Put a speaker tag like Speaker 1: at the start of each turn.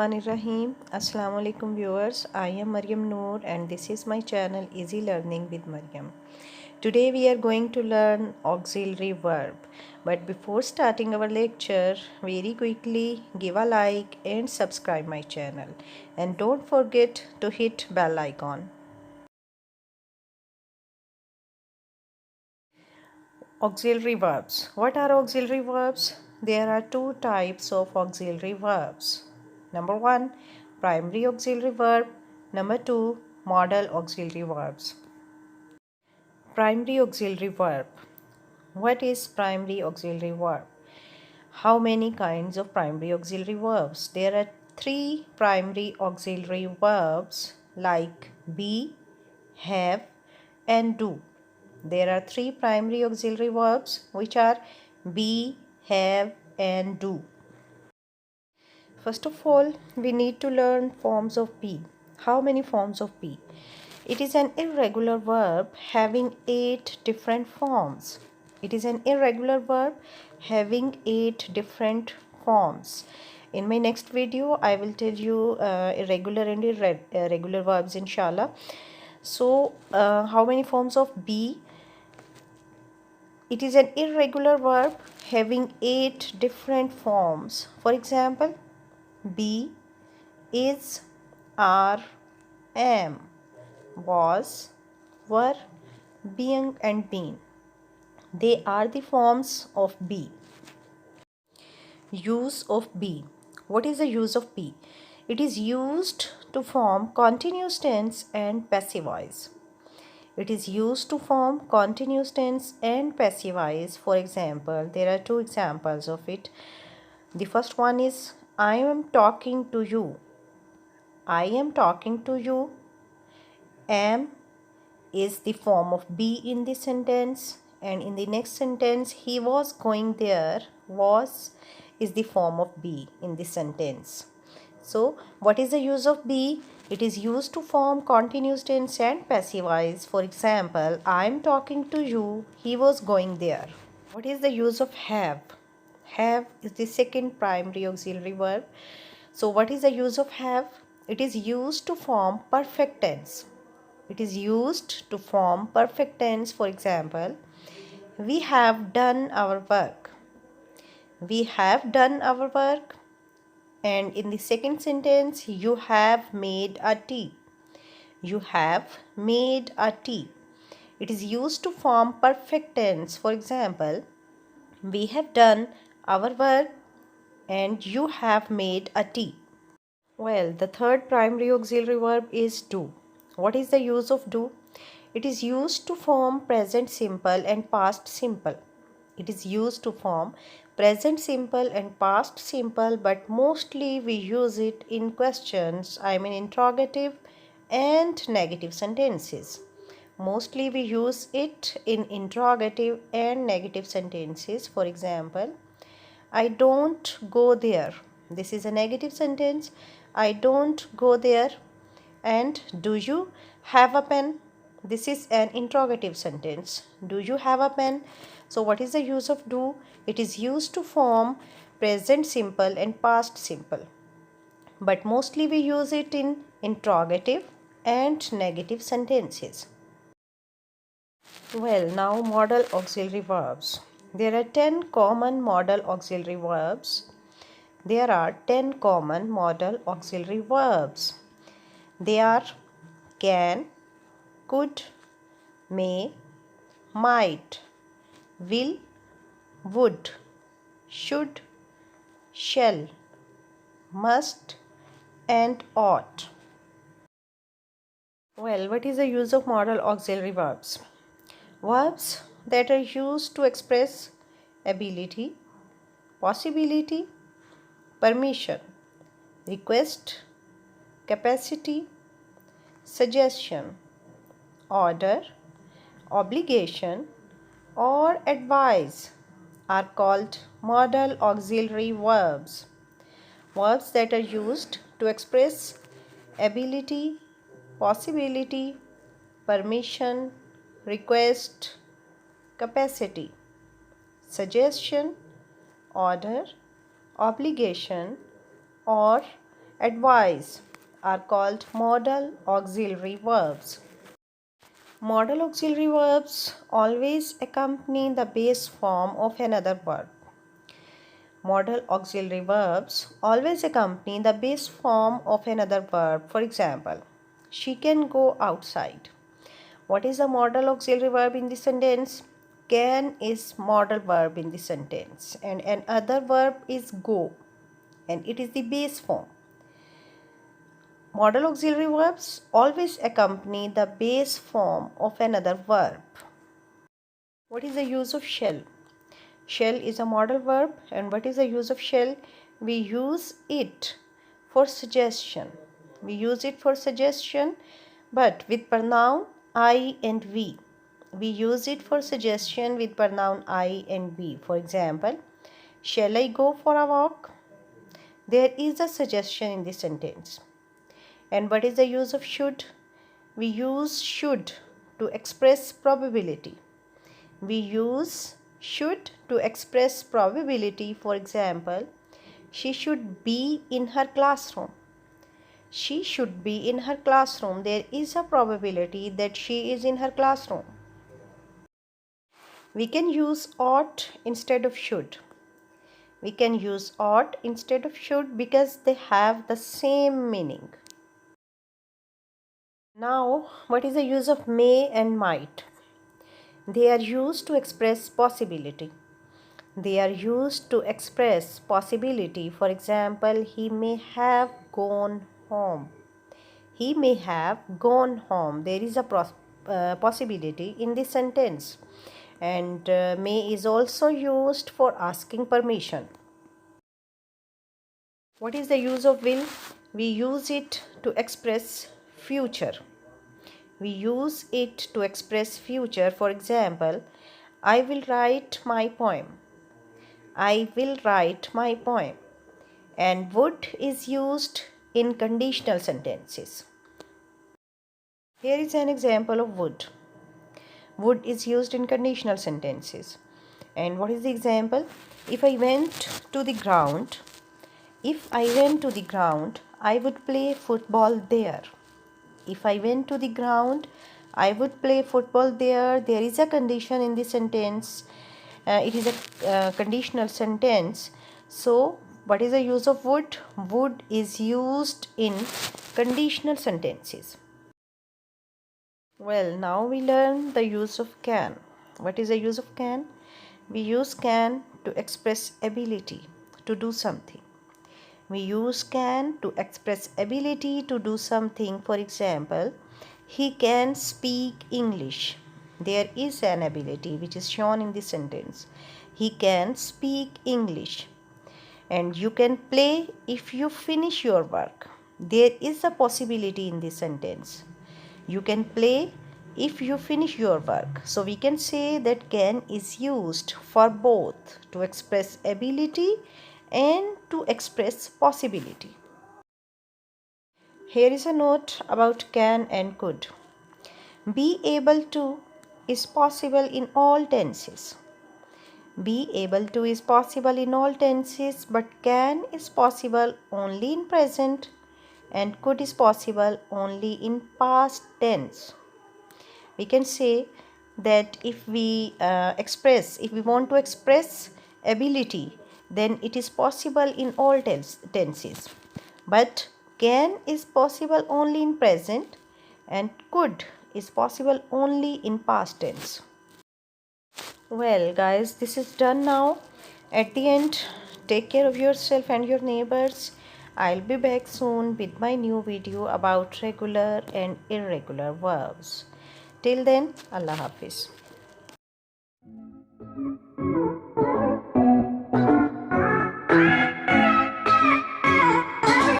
Speaker 1: Bismillahirrahmanirrahim. Assalamu alaikum viewers. I am Maryam Noor and this is my channel Easy Learning with Maryam. Today we are going to learn auxiliary verb. But before starting our lecture, very quickly give a like and subscribe my channel. And don't forget to hit bell icon. Auxiliary verbs. What are auxiliary verbs? There are two types of auxiliary verbs. Number one, primary auxiliary verb. Number two, modal auxiliary verbs. Primary auxiliary verb. What is primary auxiliary verb? How many kinds of primary auxiliary verbs? There are three primary auxiliary verbs like be, have, and do. There are three primary auxiliary verbs which are be, have, and do. First of all, we need to learn forms of be. How many forms of be? It is an irregular verb having 8 different forms. It is an irregular verb having 8 different forms. In my next video, I will tell you irregular and irregular verbs, inshallah. So, how many forms of be? It is an irregular verb having 8 different forms. For example, be, is, are, am, was, were, being, and been. They are the forms of be. Use of be. What is the use of be? It is used to form continuous tense and passive voice. It is used to form continuous tense and passive voice. For example, there are two examples of it. The first one is I am talking to you. I am talking to you. Am is the form of be in the sentence, and in the next sentence he was going there. Was is the form of be in the sentence. So, what is the use of be? It is used to form continuous tense and passive voice. For example, I am talking to you, he was going there. What is the use of have? Have is the second primary auxiliary verb. So, what is the use of have? It is used to form perfect tense. It is used to form perfect tense. For example, we have done our work. We have done our work. And in the second sentence, you have made a tea. You have made a tea. It is used to form perfect tense. For example, we have done our work and you have made a tea. Well, the third primary auxiliary verb is do. What is the use of do? It is used to form present simple and past simple. It is used to form present simple and past simple, but mostly we use it in questions, interrogative and negative sentences. Mostly we use it in interrogative and negative sentences. For example, I don't go there. This is a negative sentence. I don't go there. And do you have a pen? This is an interrogative sentence. Do you have a pen? So what is the use of do? It is used to form present simple and past simple. But mostly we use it in interrogative and negative sentences. Well, now modal auxiliary verbs. There are 10 common modal auxiliary verbs. There are 10 common modal auxiliary verbs. They are can, could, may, might, will, would, should, shall, must, and ought. Well, what is the use of modal auxiliary verbs? Verbs that are used to express ability, possibility, permission, request, capacity, suggestion, order, obligation, or advise are called modal auxiliary verbs. Verbs that are used to express ability, possibility, permission, request, capacity, suggestion, order, obligation, or advise are called modal auxiliary verbs. Modal auxiliary verbs always accompany the base form of another verb. Modal auxiliary verbs always accompany the base form of another verb. For example, she can go outside. What is the modal auxiliary verb in the sentence? Can is modal verb in the sentence, and another verb is go, and it is the base form. Modal auxiliary verbs always accompany the base form of another verb. What is the use of shall? Shall is a modal verb, and what is the use of shall? We use it for suggestion. We use it for suggestion, but with pronoun I and we. We use it for suggestion with pronoun I and we. For example, shall I go for a walk? There is a suggestion in the sentence. And what is the use of should? We use should to express probability. We use should to express probability. For example, she should be in her classroom. She should be in her classroom. There is a probability that she is in her classroom. We can use ought instead of should. We can use ought instead of should because they have the same meaning. Now, what is the use of may and might? They are used to express possibility. They are used to express possibility. For example, he may have gone home. He may have gone home. There is a possibility in this sentence. And may is also used for asking permission. What is the use of will? We use it to express future. We use it to express future. For example, I will write my poem. I will write my poem. And would is used in conditional sentences. Here is an example of would. Would is used in conditional sentences. And what is the example? If I went to the ground, I would play football there. If I went to the ground, I would play football there. There is a condition in the sentence. It is a conditional sentence. So, what is the use of would? Would is used in conditional sentences. Well, now we learn the use of can. What is the use of can? We use can to express ability to do something. We use can to express ability to do something. For example, he can speak English. There is an ability which is shown in the sentence. He can speak English. And you can play if you finish your work. There is a possibility in this sentence. You can play if you finish your work. So we can say that can is used for both to express ability and to express possibility. Here is a note about can and could. Be able to is possible in all tenses. Be able to is possible in all tenses, but can is possible only in present and could is possible only in past tense. We can say that if we want to express ability, then it is possible in all tenses. But can is possible only in present and could is possible only in past tense. Well, guys, this is done now. At the end, take care of yourself and your neighbors. I'll be back soon with my new video about regular and irregular verbs. Till then, Allah Hafiz.